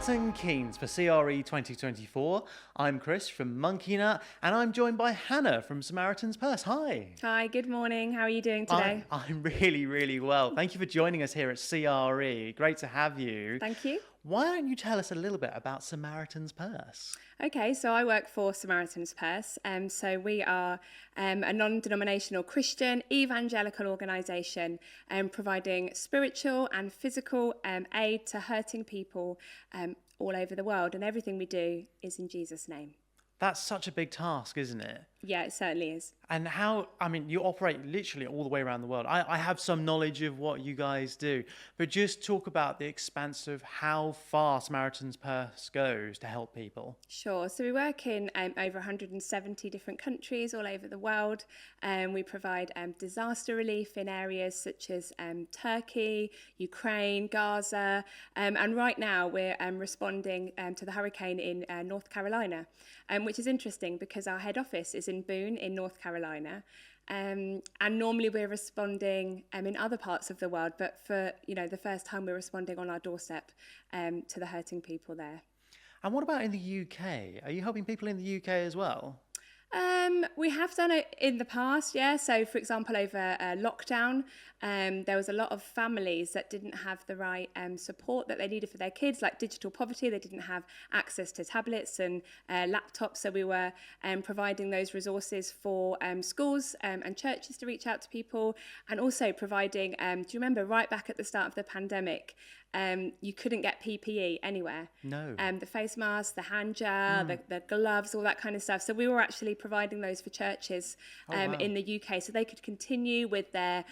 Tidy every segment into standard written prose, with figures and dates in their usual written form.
Martin Keynes for CRE 2024. I'm Chris from Monkey Nut, and I'm joined by Hannah from Samaritan's Purse. Hi. Hi, good morning. How are you doing today? I'm really, really well. Thank you for joining us here at CRE. Great to have you. Thank you. Why don't you tell us a little bit about Samaritan's Purse? Okay, so I work for Samaritan's Purse. So we are a non-denominational Christian evangelical organisation providing spiritual and physical aid to hurting people all over the world. And everything we do is in Jesus' name. That's such a big task, isn't it? Yeah, it certainly is. And you operate literally all the way around the world. I have some knowledge of what you guys do, but just talk about the expanse of how far Samaritan's Purse goes to help people. Sure. So we work in over 170 different countries all over the world. We provide disaster relief in areas such as Turkey, Ukraine, Gaza. And right now we're responding to the hurricane in North Carolina, which is interesting because our head office is in Boone in North Carolina. And normally we're responding in other parts of the world, but for the first time we're responding on our doorstep to the hurting people there. And what about in the UK? Are you helping people in the UK as well? We have done it in the past, yeah. So, for example, over lockdown, there was a lot of families that didn't have the right support that they needed for their kids, like digital poverty. They didn't have access to tablets and laptops. So we were providing those resources for schools and churches to reach out to people, and also providing, do you remember right back at the start of the pandemic, you couldn't get PPE anywhere. No. The face masks, the hand gel, the gloves, all that kind of stuff. So we were actually providing those for churches in the UK, so they could continue with their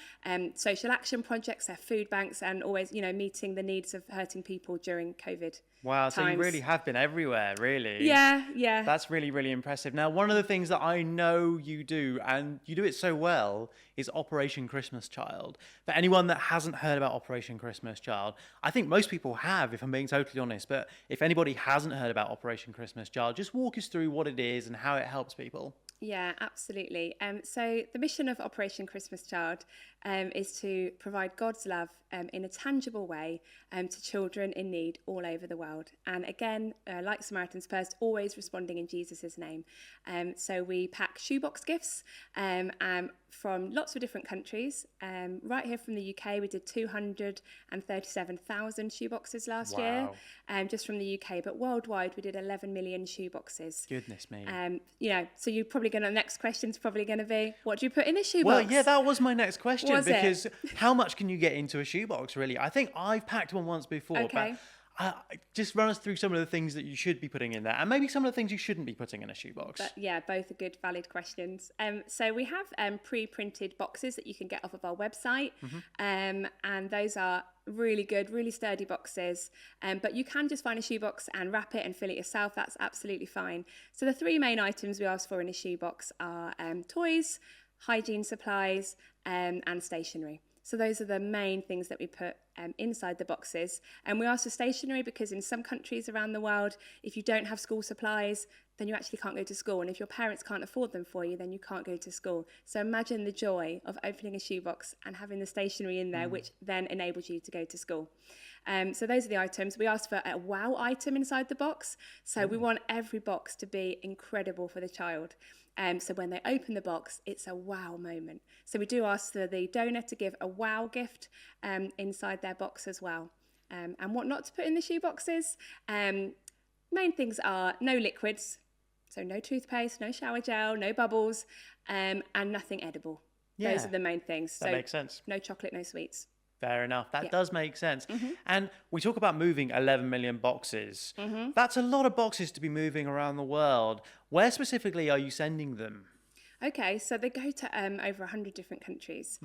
social action projects, their food banks, and always, meeting the needs of hurting people during COVID. Wow, so times. You really have been everywhere, really. Yeah. That's really, really impressive. Now, one of the things that I know you do, and you do it so well, is Operation Christmas Child. For anyone that hasn't heard about Operation Christmas Child, I think most people have, if I'm being totally honest, but if anybody hasn't heard about Operation Christmas Child, just walk us through what it is and how it helps people. Yeah, absolutely. So the mission of Operation Christmas Child is to provide God's love in a tangible way to children in need all over the world. And again, like Samaritan's Purse, always responding in Jesus' name. So we pack shoebox gifts from lots of different countries. Right here from the UK, we did 237,000 shoeboxes last year, just from the UK. But worldwide, we did 11 million shoeboxes. Goodness me. So you're probably the next question's probably going to be, what do you put in a shoebox? Well, yeah, that was my next question. Was because how much can you get into a shoebox, really? I think I've packed one once before, Okay. but just run us through some of the things that you should be putting in there, and maybe some of the things you shouldn't be putting in a shoebox. But yeah, both are good, valid questions. So we have pre-printed boxes that you can get off of our website, and those are really good, really sturdy boxes. But you can just find a shoebox and wrap it and fill it yourself. That's absolutely fine. So the three main items we ask for in a shoebox are toys, hygiene supplies, and stationery. So those are the main things that we put inside the boxes. And we ask for stationery because in some countries around the world, if you don't have school supplies, then you actually can't go to school. And if your parents can't afford them for you, then you can't go to school. So imagine the joy of opening a shoebox and having the stationery in there, which then enables you to go to school. So those are the items. We ask for a wow item inside the box. So we want every box to be incredible for the child. So when they open the box, it's a wow moment. So we do ask for the donor to give a wow gift inside their box as well. And what not to put in the shoe boxes. Main things are no liquids. So no toothpaste, no shower gel, no bubbles, and nothing edible. Yeah, those are the main things. That makes sense. No chocolate, no sweets. Fair enough. That does make sense. And we talk about moving 11 million boxes. That's a lot of boxes to be moving around the world. Where specifically are you sending them? Okay, so they go to over 100 different countries.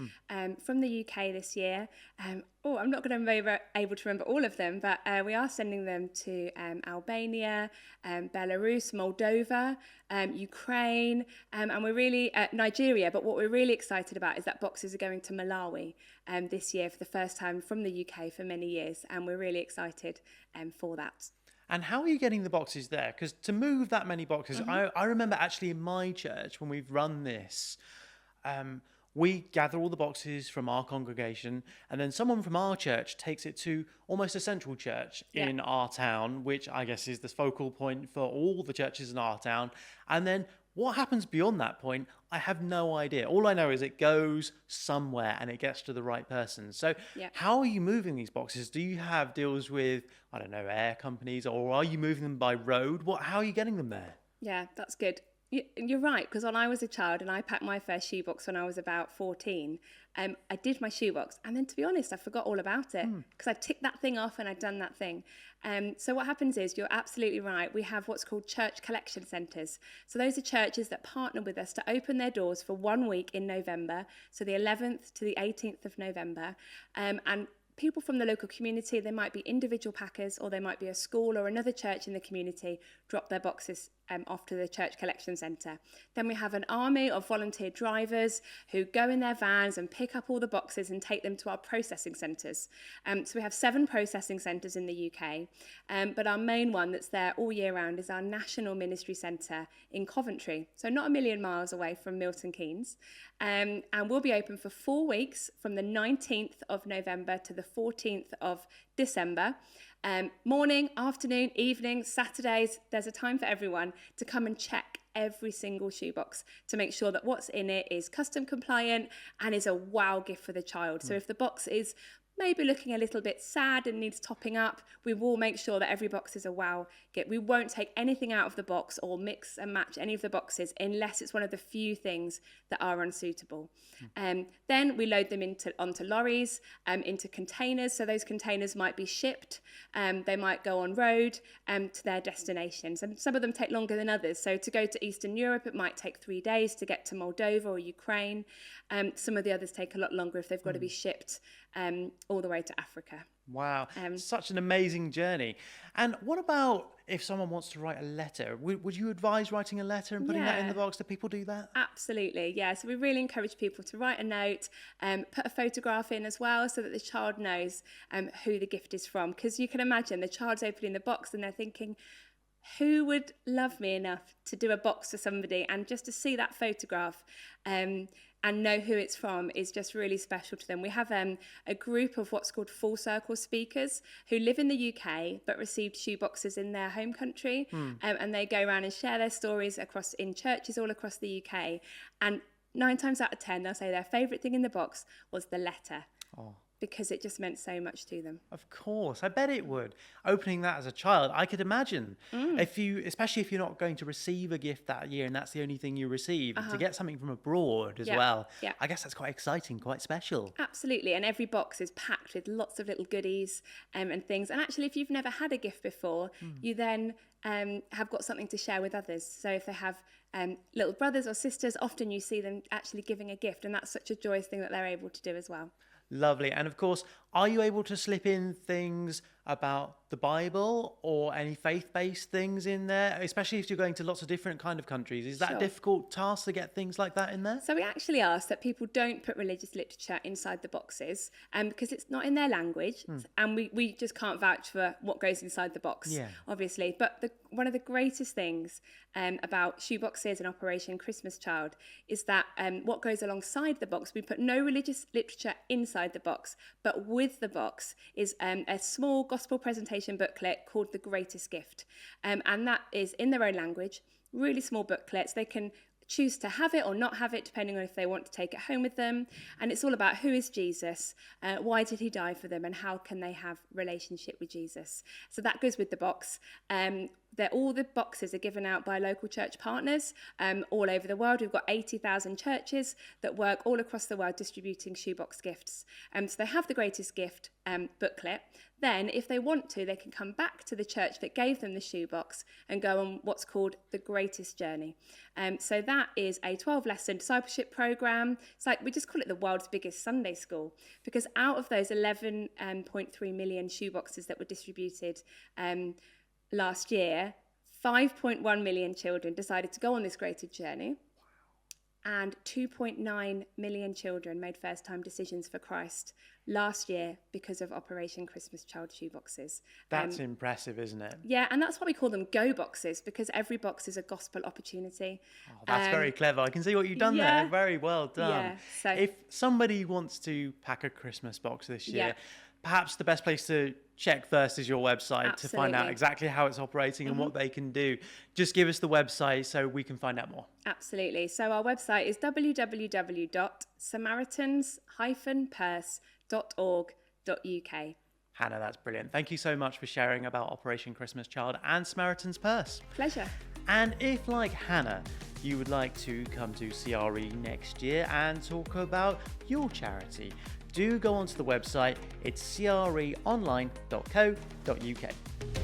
From the UK this year, I'm not going to be able to remember all of them, but we are sending them to Albania, Belarus, Moldova, Ukraine, and we're really Nigeria. But what we're really excited about is that boxes are going to Malawi this year for the first time from the UK for many years, and we're really excited for that. And how are you getting the boxes there? Because to move that many boxes, I remember actually in my church when we've run this, we gather all the boxes from our congregation, and then someone from our church takes it to almost a central church Yeah. in our town, which I guess is the focal point for all the churches in our town. And then what happens beyond that point, I have no idea. All I know is it goes somewhere and it gets to the right person. So Yeah. how are you moving these boxes? Do you have deals with, I don't know, air companies, or are you moving them by road? How are you getting them there? Yeah, that's good. You're right, because when I was a child and I packed my first shoebox when I was about 14, I did my shoebox, and then to be honest, I forgot all about it because I ticked that thing off and I'd done that thing. So what happens is, you're absolutely right, we have what's called church collection centres. So those are churches that partner with us to open their doors for 1 week in November, so the 11th to the 18th of November, and people from the local community, they might be individual packers, or they might be a school or another church in the community, drop their boxes off to the church collection centre. Then we have an army of volunteer drivers who go in their vans and pick up all the boxes and take them to our processing centres. So we have 7 processing centres in the UK, but our main one that's there all year round is our National Ministry Centre in Coventry, so not a million miles away from Milton Keynes. And we'll be open for 4 weeks, from the 19th of November to the 14th of December. Morning, afternoon, evening, Saturdays, there's a time for everyone to come and check every single shoebox to make sure that what's in it is custom compliant and is a wow gift for the child. So if the box is maybe looking a little bit sad and needs topping up, we will make sure that every box is a wow gift. We won't take anything out of the box or mix and match any of the boxes unless it's one of the few things that are unsuitable. Then we load them onto lorries, into containers. So those containers might be shipped. They might go on road to their destinations. And some of them take longer than others. So to go to Eastern Europe, it might take 3 days to get to Moldova or Ukraine. Some of the others take a lot longer if they've got to be shipped all the way to Africa. Wow, such an amazing journey. And what about if someone wants to write a letter? Would you advise writing a letter and putting that in the box? Do people do that? Absolutely, yeah. So we really encourage people to write a note, put a photograph in as well, so that the child knows who the gift is from. Because you can imagine the child's opening the box and they're thinking, who would love me enough to do a box for somebody? And just to see that photograph and know who it's from is just really special to them. We have a group of what's called full circle speakers who live in the UK but received shoeboxes in their home country, and they go around and share their stories in churches all across the UK. And 9 times out of 10, they'll say their favourite thing in the box was the letter. Oh. Because it just meant so much to them. Of course, I bet it would. Opening that as a child, I could imagine, especially if you're not going to receive a gift that year and that's the only thing you receive, to get something from abroad as well. Yeah. I guess that's quite exciting, quite special. Absolutely, and every box is packed with lots of little goodies and things. And actually, if you've never had a gift before, you then have got something to share with others. So if they have little brothers or sisters, often you see them actually giving a gift, and that's such a joyous thing that they're able to do as well. Lovely. And of course, are you able to slip in things about the Bible or any faith-based things in there, especially if you're going to lots of different kind of countries? Is that a difficult task to get things like that in there? So we actually ask that people don't put religious literature inside the boxes because it's not in their language, and we just can't vouch for what goes inside the box, obviously. But one of the greatest things about shoeboxes and Operation Christmas Child is that what goes alongside the box, we put no religious literature inside the box, but with the box is a small gospel presentation booklet called The Greatest Gift. And that is in their own language, really small booklets. They can choose to have it or not have it, depending on if they want to take it home with them. And it's all about who is Jesus, why did he die for them, and how can they have relationship with Jesus. So that goes with the box. All the boxes are given out by local church partners all over the world. We've got 80,000 churches that work all across the world distributing shoebox gifts. So they have the Greatest Gift booklet. Then, if they want to, they can come back to the church that gave them the shoebox and go on what's called the Greatest Journey. So that is a 12-lesson discipleship program. It's like, we just call it the world's biggest Sunday school, because out of those 11.3 million shoeboxes that were distributed last year, 5.1 million children decided to go on this Greatest Journey. and 2.9 million children made first-time decisions for Christ last year because of Operation Christmas Child shoeboxes. That's impressive, isn't it? Yeah, and that's why we call them go boxes, because every box is a gospel opportunity. Oh, that's very clever. I can see what you've done there. Very well done. Yeah, so if somebody wants to pack a Christmas box this year, perhaps the best place to check first is your website to find out exactly how it's operating and what they can do. Just give us the website so we can find out more. Absolutely. So our website is www.samaritans-purse.org.uk. Hannah, that's brilliant. Thank you so much for sharing about Operation Christmas Child and Samaritan's Purse. Pleasure. And if, like Hannah, you would like to come to CRE next year and talk about your charity, do go onto the website. It's creonline.co.uk.